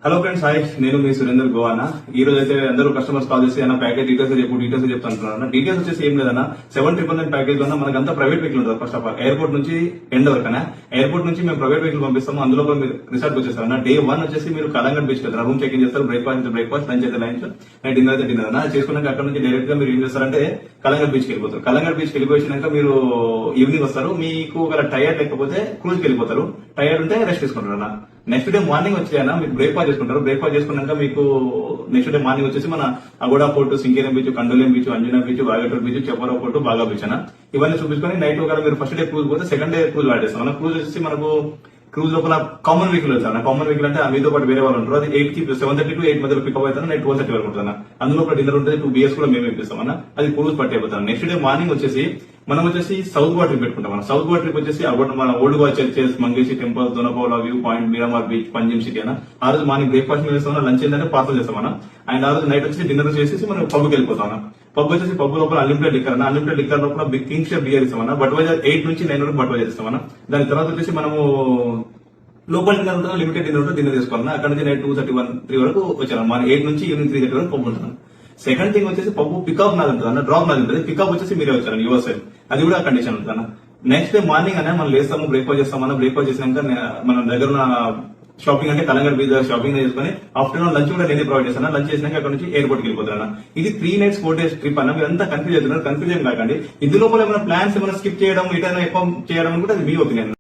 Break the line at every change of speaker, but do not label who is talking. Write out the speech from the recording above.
Hello friends, hi. నేను మీ సురేందర్ గోవానా. ఈ రోజు అయితే అందరూ కస్టమర్స్ కాల్ చేసి అన్న ప్యాకేజ్ డీటెయిల్స్ చెప్తాను. డీటెయిల్స్ వచ్చేసి ఏం లేదన్నా, 7,999 ప్యాకేజ్ లో మనకంతా ప్రైవేట్ వెహికల్ ఉంటుంది. ఫస్ట్ ఆఫ్ ఆల్ ఎయిర్పోర్ట్ నుంచి ఎండ్ వరకు ఎయిర్పోర్ట్ నుంచి మేము ప్రైవేట్ వెహికల్ పంపిస్తాము. అందులో మీరు రిసార్ట్ వచ్చేస్తారన్న. డే 1 వచ్చేసి మీరు కలంగట్ బీచ్ వెళ్తారు. రూమ్ చెక్ ఇన్ చేస్తారు. బ్రేక్ఫాస్ట్ లంచ్ అయితే లంచ్, డిన్నర్ అయితే డిన్నర్ అన్న. చేసుకున్నాక అక్కడ నుంచి డైరెక్ట్ గా మీరు ఏం చేస్తారంటే కలంగట్ బీచ్ కి వెళ్ళిపోతారు. కలంగట్ బీచ్ కి వెళ్ళిపోయినాక మీరు ఈవినింగ్ వస్తారు. మీకు ఒక టైర్ లేకపోతే క్రూజ్ కి వెళ్ళిపోతారు. టైర్ ఉంటే రెస్ట్ తీసుకుంటారు అన్న. నెక్స్ట్ డే మార్నింగ్ వచ్చేయన్నా మీకు బ్రేక్ఫాస్ట్ చేసుకుంటారు. బ్రేక్ఫాస్ట్ చేసుకున్నాక మీకు నెక్స్ట్ డే మార్నింగ్ వచ్చేసి మన Aguada fort, Sinquerim beach, Candolim beach, Anjuna beach, Vagator beach, Chapora fort, Baga beach అన్న. ఇవన్నీ చూపించుకొని నైట్ ఒక మీరు ఫస్ట్ డే క్రూజ్ పోతే సెకండ్ డే క్రూజ్ వాడేస్తాం అన్న. క్రూజ్ వచ్చేసి మనకు క్రూజ్ లోపల కామన్ వెహికల్ వచ్చాను. కామన్ వెహికల్ అంటే మీతో పాటు వేరే వాళ్ళు ఉంటారు. అది 7:30 to 8 మధ్యలో పికప్ అవుతాను. నైట్ 12:30 వరకు ఉంటుంది. అందులో డిన్నర్ ఉంటుంది. 2 BS కూడా మేము ఇప్పిస్తాం అన్న. అది క్రూజ్ పట్టి అయిపోతాం. నెక్స్ట్ డే మార్నింగ్ వచ్చేసి మనం వచ్చేసి సౌత్ గోవా ట్రిప్ పెట్టుకుంటాం. మన సౌత్ గోవా ట్రిప్ వచ్చేసి మన old Goa churches, Mangeshi temple, Dona Paula view point, Miramar beach, Panjim city అన్న. ఆ రోజు మార్నింగ్ బ్రేక్ఫాస్ట్ మీద వేస్తాం. లంచ్ ఏంటంటే పార్సల్ చేస్తాం అన్న. అండ్ ఆ రోజు నైట్ వచ్చి డిన్నర్ చేసేసి మనం పబ్కి వెళ్ళిపోతాం అన్న. పబ్ వచ్చేసి పబ్ లోపల అన్లిమిటెడ్ లిక్కర్ అన్న. అన్లిమిటెడ్ లిక్కర్ లోపల బిగ్ కింగ్ షేప్ బియర్ ఇస్తామన్నా. బట్వైజర్ 8 నుంచి 9 వరకు బట్వైజర్ ఇస్తామన్నా. దాని తర్వాత వచ్చేసి మనము లోకల్ డిన్నర్ ఉంటుంది, లిమిటెడ్ డిన్నర్ ఉంటుంది. డిన్నర్ చేసుకోవాలన్నా. అక్కడ నుంచి నైట్ 2:31, 3 వరకు వచ్చాను. మన 8 నుంచి ఈవినింగ్ 3:30 వరకు పబ్ ఉంటుంది. సెకండ్ థింగ్ వచ్చేసి పప్పు పికప్ నాది ఉంటుంది అన్న. డ్రాప్ నాది ఉంటుంది. పికప్ వచ్చేసి మీరే వచ్చారు యువర్ సైడ్. అది కూడా కండిషన్ ఉంటుంది అన్న. నెక్స్ట్ డే మార్నింగ్ అనే మనం లేస్తాము, బ్రేక్ఫాస్ట్ చేస్తామన్నా. బ్రేక్ఫాస్ట్ చేసినాక మన దగ్గర ఉన్న షాపింగ్ అంటే కలంగట్ బీచ్ షాపింగ్ చేసుకుని ఆఫ్టర్నూన్ లంచ్ కూడా నేనే ప్రొవైడ్ చేస్తాను. లంచ్ చేసినాక అక్కడ నుంచి ఎయిర్పోర్ట్ కి వెళ్ళిపోతాను. ఇది 3 nights 4 days ట్రిప్ అన్న. మీరు అంతా కన్ఫ్యూజ్ అవుతున్నారు. కన్ఫ్యూజ్ ఏం కాకండి. ఇందులో ఏమైనా ప్లాన్స్ ఏమైనా స్కిప్ చేయడం, ఇటైనా ఎక్కువ చేయడం కూడా అది మీ ఒపీనియన్.